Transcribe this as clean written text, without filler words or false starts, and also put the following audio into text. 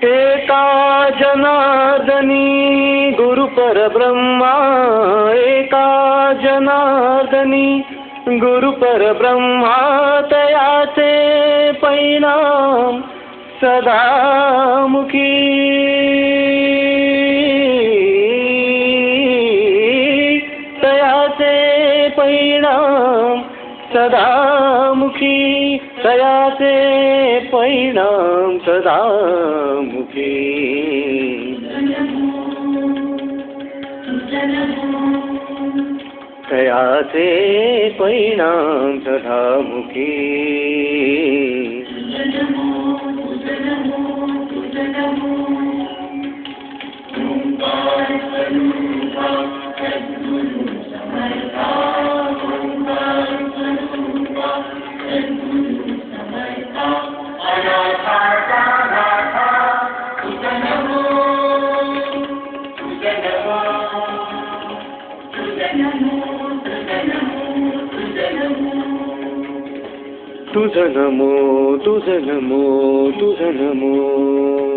एका जनार्दनी गुरु परब्रह्मा, एका जनार्दनी गुरु परब्रह्मा, तयाचे परिणाम सदामुखी, तयाचे परिणाम सदामुखी, तयाचे परिणाम सदामुखी. तयाचे परिणाम सदामुखी. तुझ नमो, तुझ नमो, तुझ नमो.